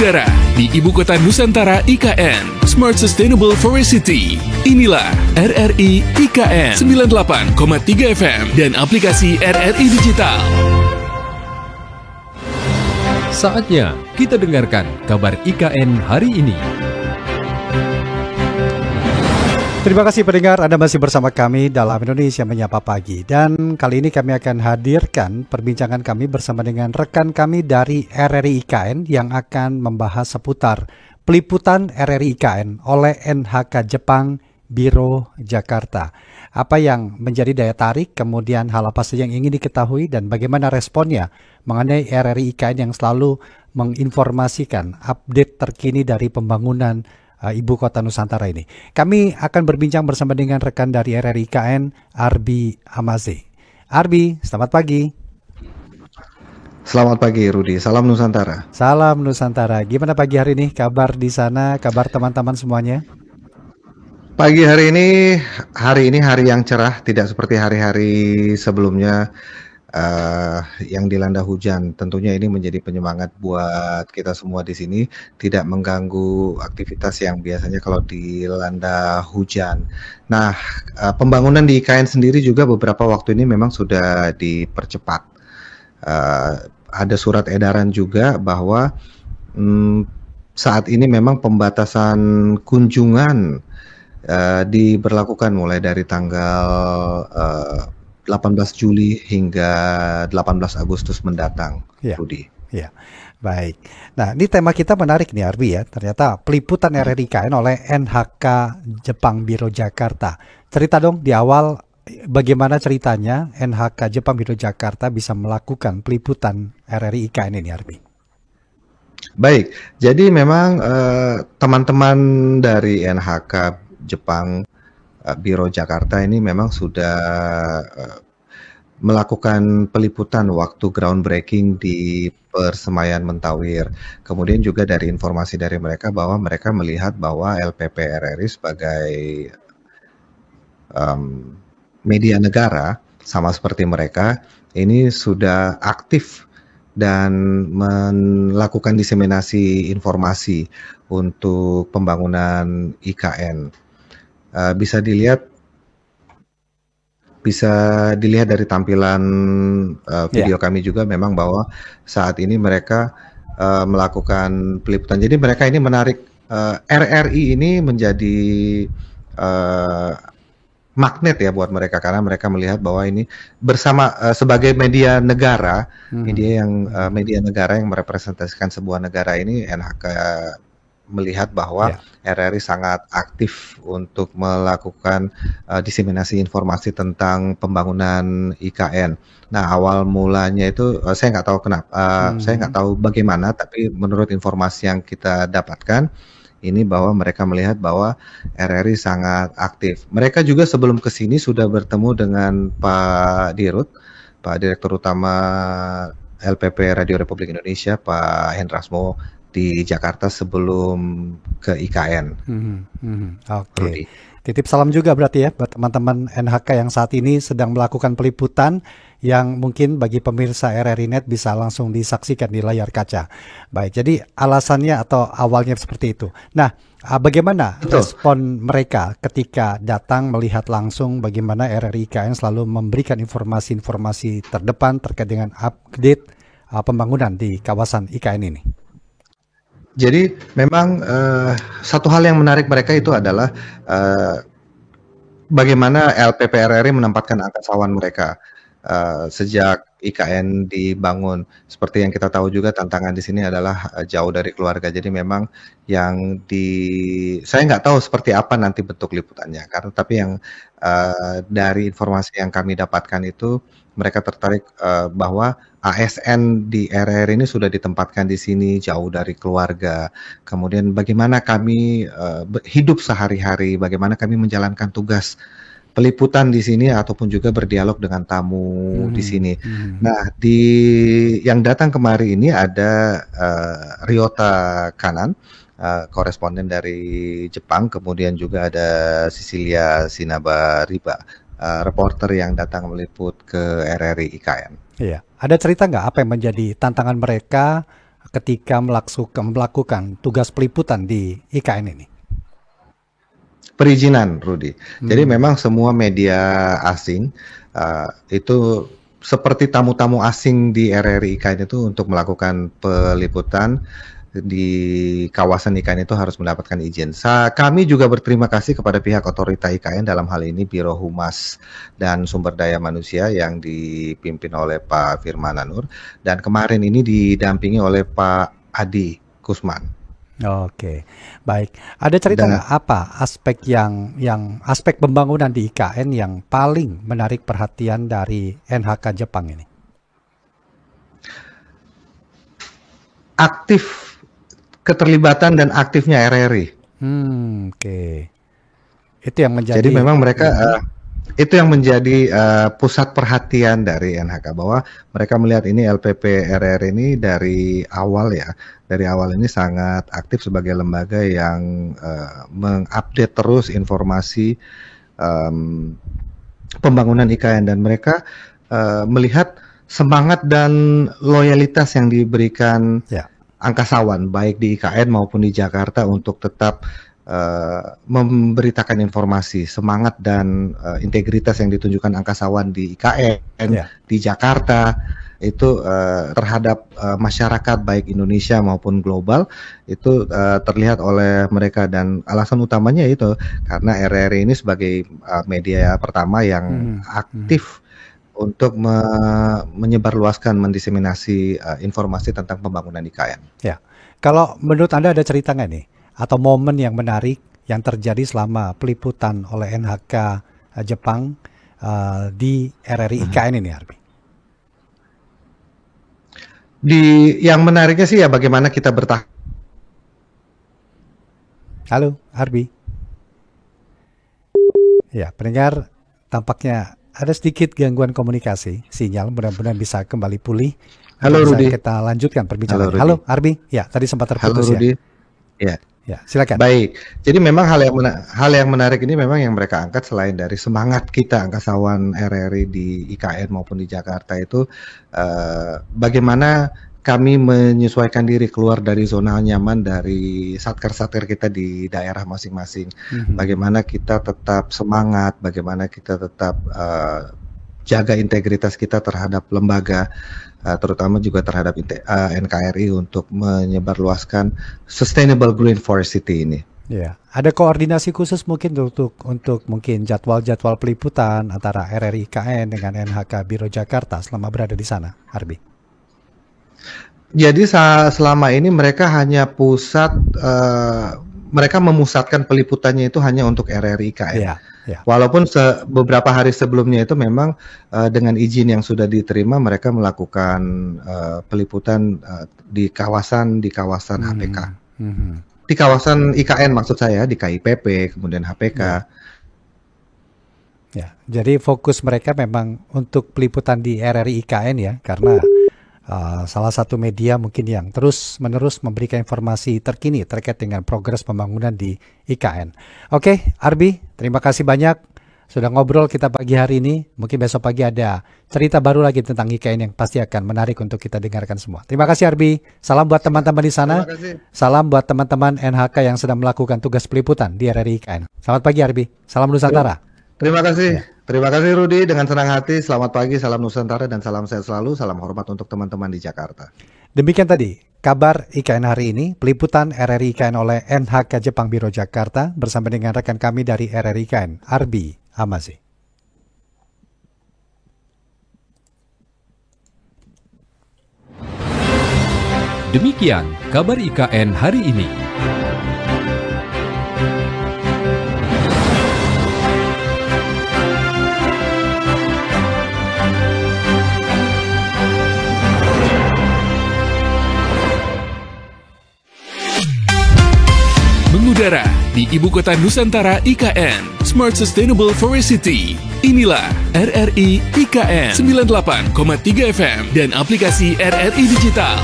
udara di Ibu Kota Nusantara IKN, Smart Sustainable Forest City. Inilah RRI IKN 98,3 FM dan aplikasi RRI Digital. Saatnya kita dengarkan kabar IKN hari ini. Terima kasih pendengar, Anda masih bersama kami dalam Indonesia Menyapa Pagi. Dan kali ini kami akan hadirkan perbincangan kami bersama dengan rekan kami dari RRI IKN yang akan membahas seputar peliputan RRI IKN oleh NHK Jepang Biro Jakarta. Apa yang menjadi daya tarik, kemudian hal apa saja yang ingin diketahui dan bagaimana responnya mengenai RRI IKN yang selalu menginformasikan update terkini dari pembangunan Ibu Kota Nusantara ini. Kami akan berbincang bersama dengan rekan dari RRI IKN, Arbi Amaze. Arbi, selamat pagi. Selamat pagi Rudi, salam Nusantara. Salam Nusantara. Gimana pagi hari ini? Kabar di sana, kabar teman-teman semuanya? Pagi hari ini hari yang cerah, tidak seperti hari-hari sebelumnya yang dilanda hujan. Tentunya ini menjadi penyemangat buat kita semua di sini, tidak mengganggu aktivitas yang biasanya kalau dilanda hujan. Nah, pembangunan di IKN sendiri juga beberapa waktu ini memang sudah dipercepat. Ada surat edaran juga bahwa saat ini memang pembatasan kunjungan diberlakukan mulai dari tanggal 18 Juli hingga 18 Agustus mendatang, ya, Rudi. Ya, baik. Nah, ini tema kita menarik nih Arbi ya. Ternyata peliputan RRI IKN oleh NHK Jepang Biro Jakarta. Cerita dong di awal bagaimana ceritanya NHK Jepang Biro Jakarta bisa melakukan peliputan RRI IKN ini, Arbi. Baik, jadi memang teman-teman dari NHK Jepang Biro Jakarta ini memang sudah melakukan peliputan waktu groundbreaking di Persemaian Mentawir. Kemudian juga dari informasi dari mereka bahwa mereka melihat bahwa LPP RRI sebagai media negara sama seperti mereka ini sudah aktif dan melakukan diseminasi informasi untuk pembangunan IKN. Bisa dilihat dari tampilan video kami juga memang bahwa saat ini mereka melakukan peliputan. Jadi mereka ini menarik RRI ini menjadi magnet ya buat mereka karena mereka melihat bahwa ini bersama sebagai media negara, media negara yang merepresentasikan sebuah negara ini, NHK melihat bahwa RRI sangat aktif untuk melakukan diseminasi informasi tentang pembangunan IKN. Nah, awal mulanya itu saya nggak tahu kenapa, saya nggak tahu bagaimana, tapi menurut informasi yang kita dapatkan ini bahwa mereka melihat bahwa RRI sangat aktif. Mereka juga sebelum ke sini sudah bertemu dengan Pak Dirut, Pak Direktur Utama LPP Radio Republik Indonesia, Pak Hendrasmo di Jakarta sebelum ke IKN. Oke. Titip salam juga berarti ya buat teman-teman NHK yang saat ini sedang melakukan peliputan yang mungkin bagi pemirsa RRI Net bisa langsung disaksikan di layar kaca. Baik, jadi alasannya atau awalnya seperti itu. Nah, bagaimana respon mereka ketika datang melihat langsung bagaimana RRI IKN selalu memberikan informasi-informasi terdepan terkait dengan update pembangunan di kawasan IKN ini? Jadi memang satu hal yang menarik mereka itu adalah bagaimana LPP RRI menempatkan angkasa awan mereka sejak IKN dibangun. Seperti yang kita tahu juga tantangan di sini adalah jauh dari keluarga. Jadi memang yang saya nggak tahu seperti apa nanti bentuk liputannya. Tapi yang dari informasi yang kami dapatkan itu mereka tertarik bahwa ASN di RRI ini sudah ditempatkan di sini jauh dari keluarga. Kemudian bagaimana kami hidup sehari-hari, bagaimana kami menjalankan tugas peliputan di sini ataupun juga berdialog dengan tamu di sini. Nah, yang datang kemari ini ada Ryota Kanan, koresponden dari Jepang, kemudian juga ada Cecilia Sinabariba, reporter yang datang meliput ke RRI IKN. Iya, ada cerita nggak apa yang menjadi tantangan mereka ketika melakukan tugas peliputan di IKN ini? Perizinan, Rudi. Jadi memang semua media asing itu seperti tamu-tamu asing di RRI IKN itu untuk melakukan peliputan di kawasan IKN itu harus mendapatkan izin. Kami juga berterima kasih kepada pihak otorita IKN, dalam hal ini Biro Humas dan Sumber Daya Manusia yang dipimpin oleh Pak Firman Anur, dan kemarin ini didampingi oleh Pak Adi Kusman. Oke, baik. Ada cerita nggak apa aspek aspek pembangunan di IKN yang paling menarik perhatian dari NHK Jepang ini? Keterlibatan dan aktifnya RRI. Oke. Itu yang menjadi. Jadi memang mereka itu yang menjadi pusat perhatian dari NHK, bahwa mereka melihat ini LPP RRI ini dari awal ini sangat aktif sebagai lembaga yang mengupdate terus informasi pembangunan IKN, dan mereka melihat semangat dan loyalitas yang diberikan angkasawan baik di IKN maupun di Jakarta untuk tetap memberitakan informasi, semangat dan integritas yang ditunjukkan angkasawan di IKN di Jakarta itu terhadap masyarakat baik Indonesia maupun global itu terlihat oleh mereka, dan alasan utamanya itu karena RRI ini sebagai media pertama yang aktif untuk menyebarluaskan, mendiseminasi informasi tentang pembangunan IKN. Ya, kalau menurut Anda ada cerita nggak nih, atau momen yang menarik yang terjadi selama peliputan oleh NHK Jepang di RRI IKN ini, Arbi? Yang menariknya sih ya bagaimana kita bertahan. Halo, Arbi. Ya, pendengar, tampaknya ada sedikit gangguan komunikasi, sinyal, mudah-mudahan bisa kembali pulih. Halo Rudi. Kita lanjutkan perbincangan. Halo Arbi, ya tadi sempat terputus. Halo Rudi. Ya, silakan. Baik, jadi memang hal yang menarik ini memang yang mereka angkat selain dari semangat kita angkasawan RRI di IKN maupun di Jakarta itu bagaimana kami menyesuaikan diri keluar dari zona nyaman dari satker-satker kita di daerah masing-masing. Bagaimana kita tetap semangat, bagaimana kita tetap jaga integritas kita terhadap lembaga, terutama juga terhadap NKRI untuk menyebarluaskan Sustainable Green Forest City ini. Ya, ada koordinasi khusus mungkin untuk mungkin jadwal-jadwal peliputan antara RRI IKN dengan NHK Biro Jakarta selama berada di sana, Arbi? Jadi selama ini mereka hanya mereka memusatkan peliputannya itu hanya untuk RRI IKN. Walaupun beberapa hari sebelumnya itu memang dengan izin yang sudah diterima mereka melakukan peliputan di kawasan HPK. Di kawasan IKN maksud saya, di KIPP, kemudian HPK. Ya, jadi fokus mereka memang untuk peliputan di RRI IKN ya, karena salah satu media mungkin yang terus-menerus memberikan informasi terkini terkait dengan progres pembangunan di IKN. Oke, Arbi, terima kasih banyak sudah ngobrol kita pagi hari ini. Mungkin besok pagi ada cerita baru lagi tentang IKN yang pasti akan menarik untuk kita dengarkan semua. Terima kasih Arbi. Salam buat teman-teman di sana. Salam buat teman-teman NHK yang sedang melakukan tugas peliputan di RRI IKN. Selamat pagi Arbi. Salam Nusantara. Terima kasih. Terima kasih Rudi, dengan senang hati. Selamat pagi, salam Nusantara dan salam sehat selalu. Salam hormat untuk teman-teman di Jakarta. Demikian tadi kabar IKN hari ini, peliputan RRI IKN oleh NHK Jepang Biro Jakarta bersama dengan rekan kami dari RRI IKN, Arbi Amazi. Demikian kabar IKN hari ini. Mengudara di Ibu Kota Nusantara IKN, Smart Sustainable Forest City. Inilah RRI IKN 98,3 FM dan aplikasi RRI Digital.